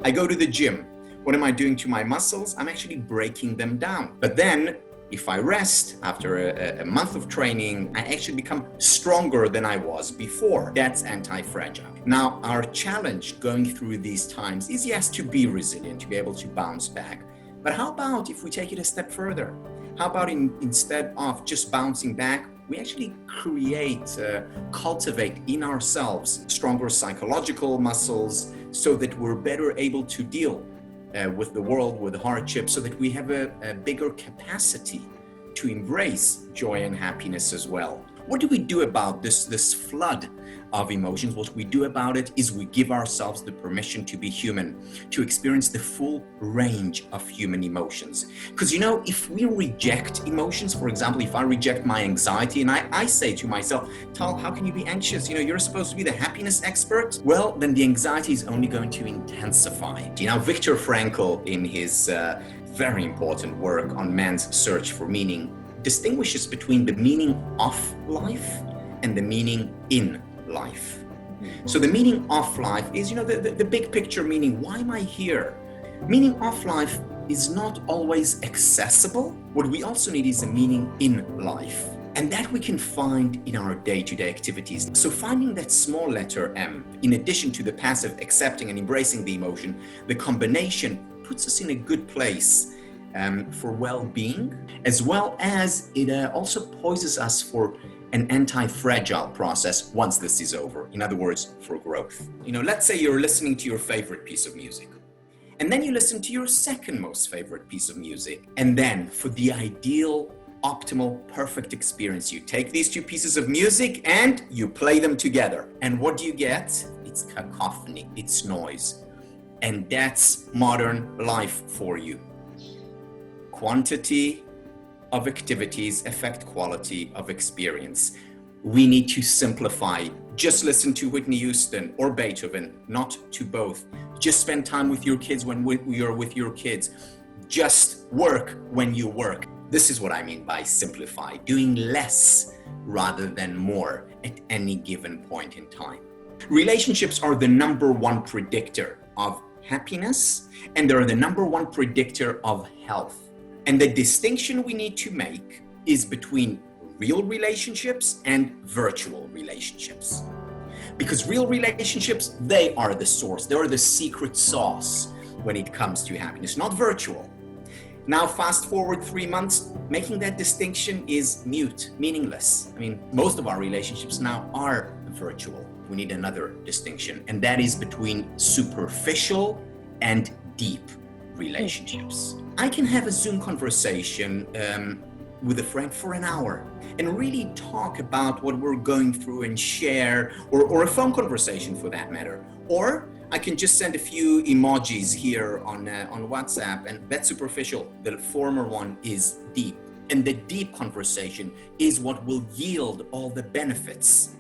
I go to the gym. What am I doing to my muscles? I'm actually breaking them down. But then if I rest after a month of training, I actually become stronger than I was before. That's anti-fragile. Now, our challenge going through these times is, yes, to be resilient, to be able to bounce back. But how about if we take it a step further? How about instead of just bouncing back, we actually cultivate in ourselves stronger psychological muscles so that we're better able to deal with the world, with hardship, so that we have a bigger capacity to embrace joy and happiness as well. What do we do about this flood of emotions? What we do about it is we give ourselves the permission to be human, to experience the full range of human emotions. Because if we reject emotions, for example, if I reject my anxiety and I say to myself, Tal, how can you be anxious? You're supposed to be the happiness expert. Well, then the anxiety is only going to intensify. Viktor Frankl, in his very important work on man's search for meaning, distinguishes between the meaning of life and the meaning in life. So the meaning of life is, the big picture meaning. Why am I here? Meaning of life is not always accessible. What we also need is a meaning in life. And that we can find in our day-to-day activities. So finding that small letter M, in addition to the passive accepting and embracing the emotion, the combination puts us in a good place for well-being, as well as it also poises us for an anti-fragile process once this is over. In other words, for growth. Let's say you're listening to your favorite piece of music, and then you listen to your second most favorite piece of music. And then for the ideal, optimal, perfect experience, you take these two pieces of music and you play them together. And what do you get? It's cacophony, it's noise. And that's modern life for you. Quantity of activities affect quality of experience. We need to simplify. Just listen to Whitney Houston or Beethoven, not to both. Just spend time with your kids when you're with your kids. Just work when you work. This is what I mean by simplify, doing less rather than more at any given point in time. Relationships are the number one predictor of happiness, and they're the number one predictor of health. And the distinction we need to make is between real relationships and virtual relationships. Because real relationships, they are the source, they are the secret sauce when it comes to happiness, not virtual. Now, fast forward 3 months, making that distinction is mute, meaningless. Most of our relationships now are virtual. We need another distinction, and that is between superficial and deep relationships. I can have a Zoom conversation with a friend for an hour and really talk about what we're going through and share, or a phone conversation for that matter. Or I can just send a few emojis here on WhatsApp, and that's superficial. The former one is deep. And the deep conversation is what will yield all the benefits